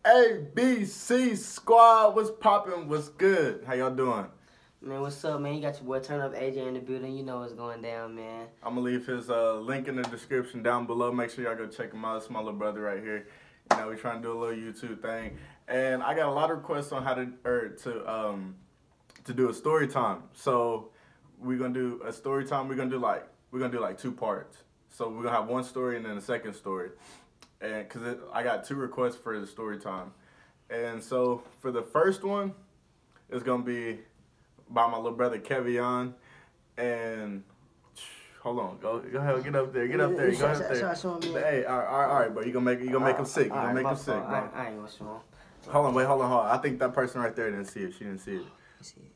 ABC squad, what's poppin'? What's good? How y'all doing? Man, what's up, man? You got your boy Turn Up AJ in the building. You know what's going down, man. I'm gonna leave his link in the description down below. Make sure y'all go check him out. It's my little brother right here. You know, we're trying to do a little YouTube thing, and I got a lot of requests on how to do a story time. So we're gonna do a story time. We're gonna do like 2 parts. So we're gonna have one story and then a second story, and I got 2 requests for the story time, and so for the first one, it's gonna be by my little brother Kevion, and hold on, go ahead, get up there, go up there. Hey, all right, bro, you gonna make him sick, bro. I ain't gonna show him. Hold on. I think that person right there didn't see it. She didn't see it.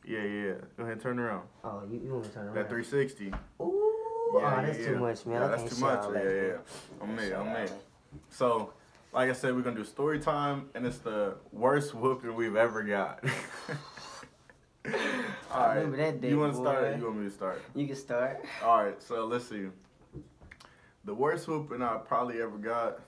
Yeah. Go ahead, turn around. Oh, you want me to turn around? That 360. Ooh, that's too much, man. Yeah, that's too much. Yeah. I'm me. So, like I said, we're gonna do story time, and it's the worst whooping we've ever got. All right. Remember that day, you want to boy. start or you want me to start? You can start. All right, so let's see. The worst whooping I probably ever got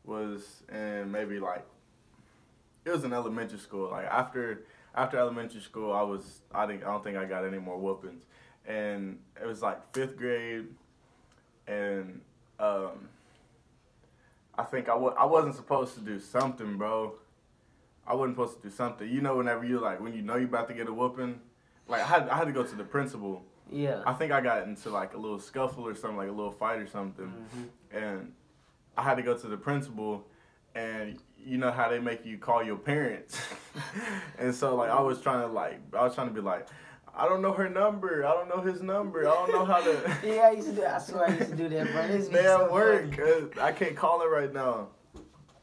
was in maybe it was in elementary school. Like after elementary school, I don't think I got any more whoopings, and it was like 5th grade, and I think I wasn't supposed to do something, bro. I wasn't supposed to do something. You know, whenever when you know you're about to get a whooping, like I had to go to the principal. Yeah. I think I got into like a little scuffle or something, like a little fight or something, and I had to go to the principal, and you know how they make you call your parents, and so like I was trying to be like, I don't know her number, I don't know his number, I don't know how to. Yeah, I swear I used to do that, bro. They at work, I can't call her right now,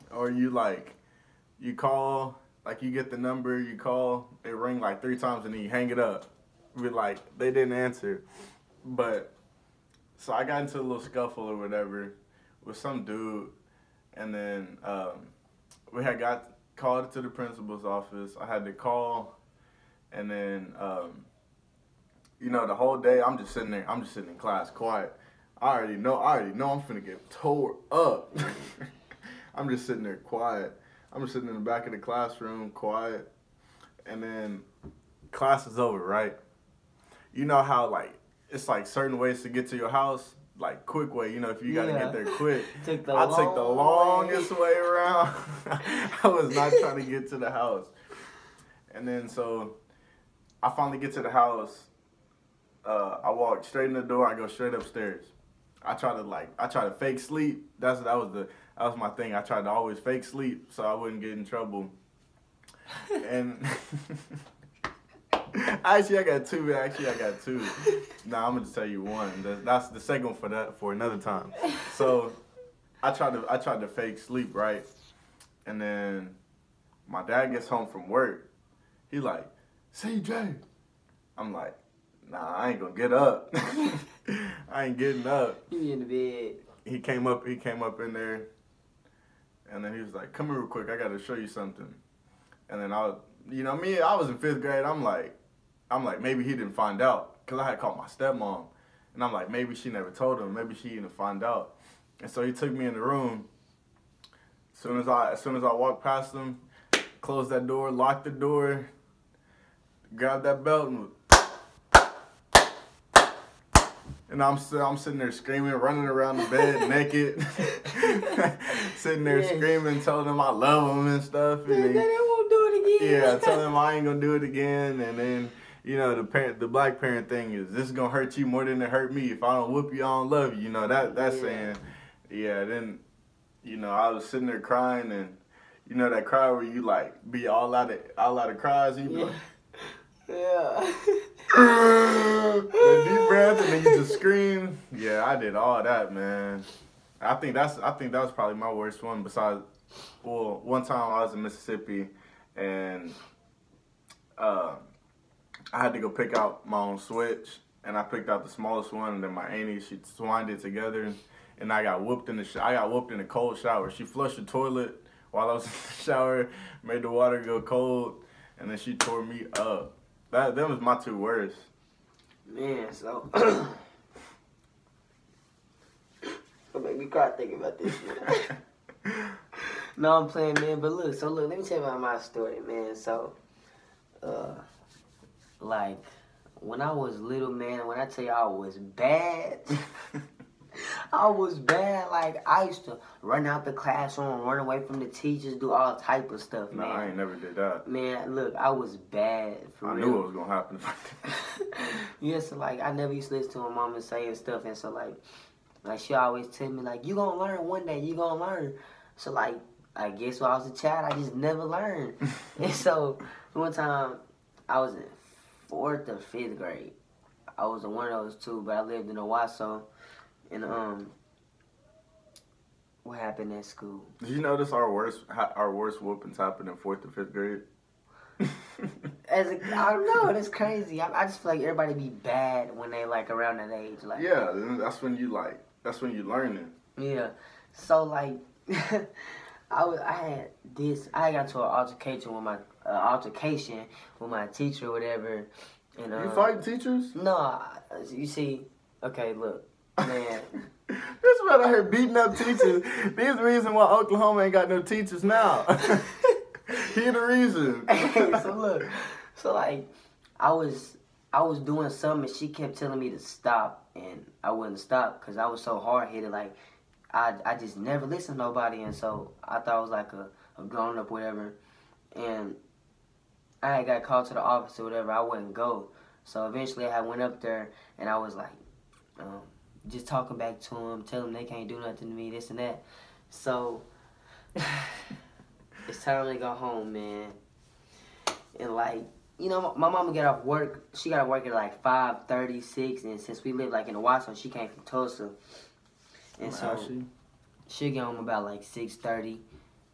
or you call, like you get the number, you call, it ring like 3 times and then you hang it up. They didn't answer. But, so I got into a little scuffle or whatever with some dude, and then we had got called to the principal's office. I had to call, and then, the whole day I'm just sitting in class quiet. I already know I'm finna get tore up. I'm just sitting there quiet. I'm just sitting in the back of the classroom, quiet, and then class is over, right? You know how, it's certain ways to get to your house, quick way, if you gotta get there quick. I took the longest way around. I was not trying to get to the house. And then, so, I finally get to the house. I walk straight in the door, I go straight upstairs. I try to fake sleep. That was my thing. I tried to always fake sleep so I wouldn't get in trouble. And actually, I got two. Nah, I'm gonna just tell you one. That's the second one for another time. So I tried to fake sleep, right? And then my dad gets home from work. He like, CJ. I'm like, nah, I ain't gonna get up. I ain't getting up. You in the bed. He came up in there, and then he was like, come here real quick, I gotta show you something. And then I was in 5th grade, I'm like, maybe he didn't find out, because I had called my stepmom, and I'm like, maybe she never told him, maybe she didn't find out. And so he took me in the room. As soon as I walked past him, closed that door, locked the door, grabbed that belt, and I'm sitting there screaming, running around the bed naked, sitting there screaming, telling him I love him and stuff. And then I won't do it again. Yeah, telling him I ain't gonna do it again. And then, the black parent thing is, this is gonna hurt you more than it hurt me. If I don't whoop you, I don't love you. That's saying, yeah. Then, I was sitting there crying, and that cry where you be all out of cries, and you be like. Yeah. The deep breath, and then you just scream. Yeah, I did all that, man. I think that was probably my worst one. Besides, one time I was in Mississippi, and I had to go pick out my own switch, and I picked out the smallest one, and then my auntie, she twined it together, and I got whooped in the cold shower. She flushed the toilet while I was in the shower, made the water go cold, and then she tore me up. That was my 2 worst. Man, so it make me cry thinking about this shit. No, I'm playing, man. But look, let me tell you about my story, man. So, like, when I was little, man, when I tell you I was bad, I was bad. Like, I used to run out the classroom, run away from the teachers, do all type of stuff, man. No, I ain't never did that. Man, look, I was bad, for real. I knew it was going to happen if I did. Yeah, so, like, I never used to listen to my mama say and stuff. And so, like she always tell me, like, you gonna learn one day, you gonna learn. So, like, I guess when I was a child, I just never learned. And so, one time, I was in 4th or 5th grade. I was in one of those two, but I lived in Owasso. And, what happened at school? Did you notice our worst whoopings happened in 4th or 5th grade? I don't know, that's crazy. I just feel like everybody be bad when they, like, around that age. Like, yeah, that's when you learning. Yeah. So, like, I got into an altercation with my teacher or whatever. And, you fighting teachers? No, you see, okay, look, man. This man out here beating up teachers. There's the reason why Oklahoma ain't got no teachers now. He the reason. So look, like, I was doing something and she kept telling me to stop, and I wouldn't stop because I was so hard-headed. Like, I just never listened to nobody, and so I thought I was like a grown-up, whatever. And I had got called to the office or whatever. I wouldn't go. So eventually I went up there, and I was like, just talking back to them, telling them they can't do nothing to me, this and that. So it's time to go home, man. And, like, you know, my mama got off work. She got off work at like 5:36, and since we live like in Owasso, she came from Tulsa. And so she'll get home about like 6:30,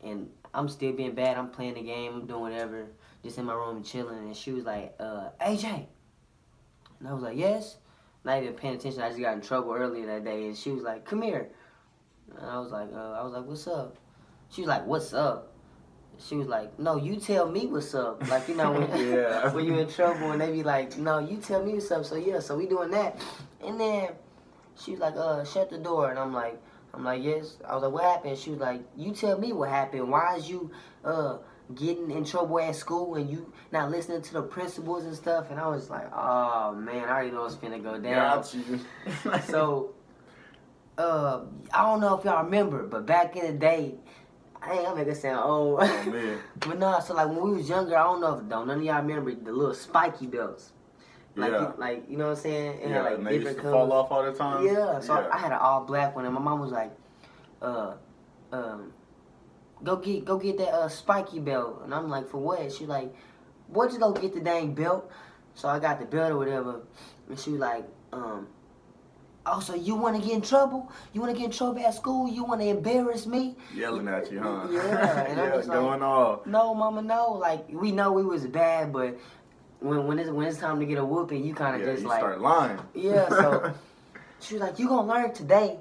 and I'm still being bad. I'm playing the game, I'm doing whatever, just in my room chilling. And she was like, AJ. And I was like, yes. Not even paying attention. I just got in trouble earlier that day, and she was like, come here. And I was like, what's up? She was like, what's up? She was like, no, you tell me what's up. Like, you know, when, when you're in trouble and they be like, no, you tell me what's up. So, yeah, so we doing that. And then she was like, shut the door. And I'm like, yes. I was like, what happened? She was like, you tell me what happened. Why is you getting in trouble at school and you not listening to the principals and stuff? And I was like, oh, man, I already know it's finna go down. Got you. So, I don't know if y'all remember, but back in the day, I'm making it sound old. Oh, man. But no, so like when we was younger, I don't know if none of y'all remember the little spiky belts. Like, yeah. You know what I'm saying? It had like and they different used to colors. fall off all the time. Yeah, so I had an all black one, and my mom was like, go get that spiky belt. And I'm like, for what? She like, boy, just go get the dang belt. So I got the belt or whatever, and she was like, oh, so you want to get in trouble? You want to get in trouble at school? You want to embarrass me? Yelling at you, huh? Yeah, and I'm just like, going off. No, mama, no. Like, we know we was bad, but when it's time to get a whooping, you kind of just you like start lying. Yeah, so she was like, you gonna learn today.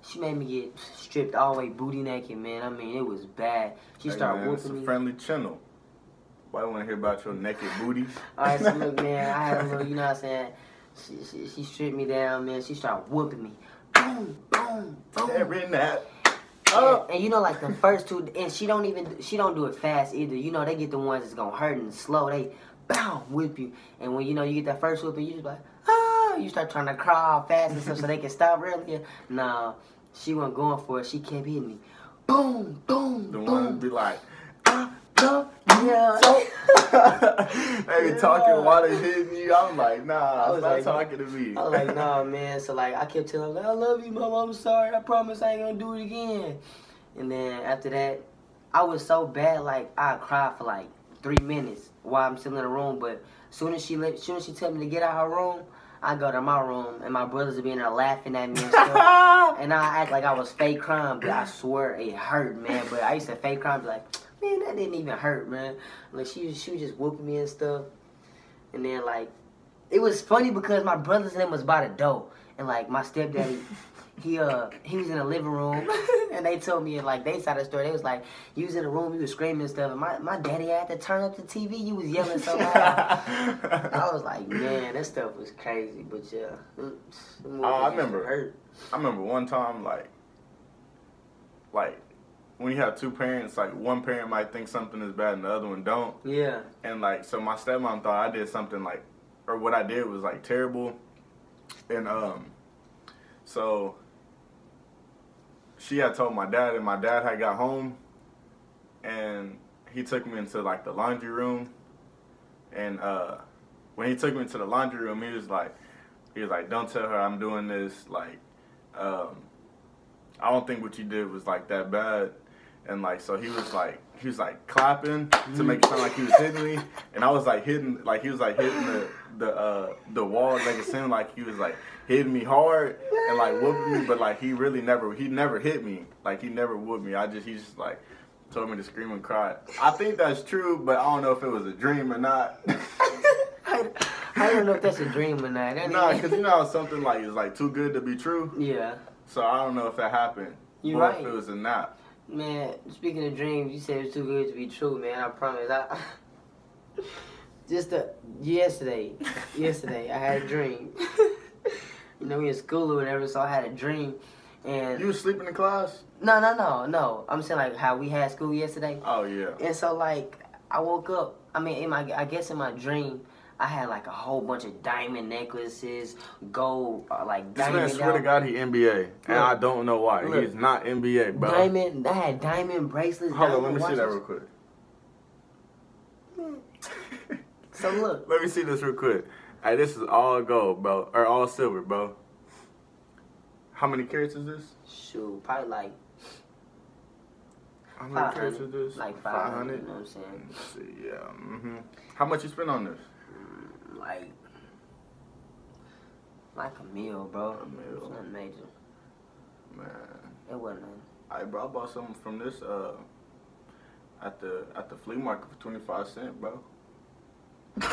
She made me get stripped all the way booty naked, man. I mean, it was bad. She started whooping me. It's a friendly channel. Why do I want to hear about your naked booty? All right, so look, man, I had a little, you know what I'm saying? She stripped me down, man. She started whooping me. Boom, boom, boom. Tearing that. And you know, like the first two, and she don't do it fast either. You know, they get the ones that's gonna hurt and slow. They, bow, whip you. And when you know you get that first whipping, you just like, ah, you start trying to cry all fast and stuff so they can stop really. Nah, she wasn't going for it. She kept hitting me. Boom, boom, the boom. one be like, yeah. They be talking while they hitting you. I'm like, nah, stop like, talking to me. I was like, nah, man. So, like, I kept telling her, like, I love you, Mom. I'm sorry. I promise I ain't gonna do it again. And then after that, I was so bad, like, I cried for, like, 3 minutes while I'm still in the room. But soon as she told me to get out of her room, I go to my room, and my brothers would be in there laughing at me and stuff. And I act like I was fake crying, but I swear it hurt, man. But I used to fake cry and be like, man, that didn't even hurt, man. Like, she was just whooping me and stuff. And then, like, it was funny because my brothers and them was by the door. And, like, my stepdaddy, he was in the living room. And they told me, like, they side of the story, they was like, you was in the room, you was screaming and stuff. And my daddy had to turn up the TV. You was yelling so loud. I was like, man, that stuff was crazy. But, yeah. I remember one time, like, when you have two parents, like one parent might think something is bad and the other one don't. Yeah. And like, so my stepmom thought I did something like, or what I did was like terrible. And so she had told my dad, and my dad had got home, and he took me into like the laundry room. And when he took me into the laundry room, he was like, don't tell her I'm doing this. Like, I don't think what you did was like that bad. And like, so he was like clapping to make it sound like he was hitting me, and I was like hitting, like he was like hitting the wall to make it seem like he was like hitting me hard and like whooping me, but like he never hit me, like he never whooped me. He just like told me to scream and cry. I think that's true, but I don't know if it was a dream or not. I don't know if that's a dream or not. Nah, because you know how something like is like too good to be true. Yeah. So I don't know if that happened. You're or right. if it was a nap. Man, speaking of dreams, you said it's too good to be true, man. I promise. Yesterday, I had a dream. You know, we in school or whatever, so I had a dream. And you was sleeping in class? No. I'm saying like how we had school yesterday. Oh yeah. And so like I woke up. I mean, I guess in my dream, I had like a whole bunch of diamond necklaces, gold, like diamond. This man swear to God he NBA, and I don't know why. Look, he's not NBA, bro. Diamond. I had diamond bracelets. Hold on, diamond let me watches. see that real quick. So look. Let me see this real quick. Hey, this is all gold, bro, or all silver, bro. How many carats is this? Shoot, probably like. How many carats is this? Like 500. You know what I'm saying? Let's see, yeah. How much you spend on this? Like a meal, bro. A meal. It's nothing major. Man. It wasn't nothing. Alright, bro, I bought something from this at the flea market for 25 cents, bro. Bro,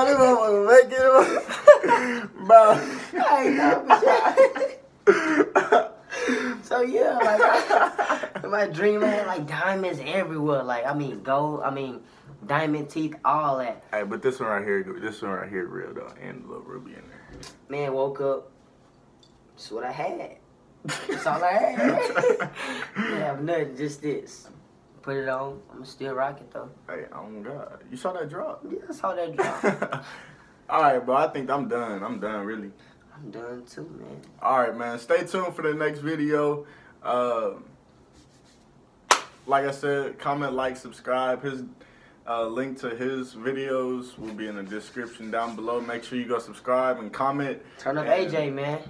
this motherfucker make it, bro. I know, so yeah, like in my dream, I had like diamonds everywhere. Like gold. Diamond teeth, all that. Hey, but this one right here real though, and a little ruby in there. Man, woke up. That's what I had. That's all I had. Didn't have nothing, just this. Put it on. I'm still rock it though. Hey, oh my God, you saw that drop? Yeah, I saw that drop. All right, bro. I think I'm done. I'm done, really. I'm done too, man. All right, man. Stay tuned for the next video. Like I said, comment, like, subscribe. His link to his videos will be in the description down below. Make sure you go subscribe and comment. Turn up AJ, man.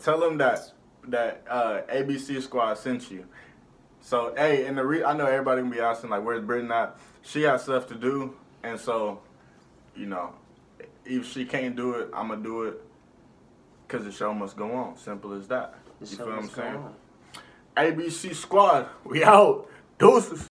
Tell him that ABC Squad sent you. So, hey, and I know everybody gonna be asking like, where's Brittany at? She got stuff to do, and so, you know, if she can't do it, I'm gonna do it, cause the show must go on. Simple as that. You feel what I'm saying? ABC Squad, we out. Deuces.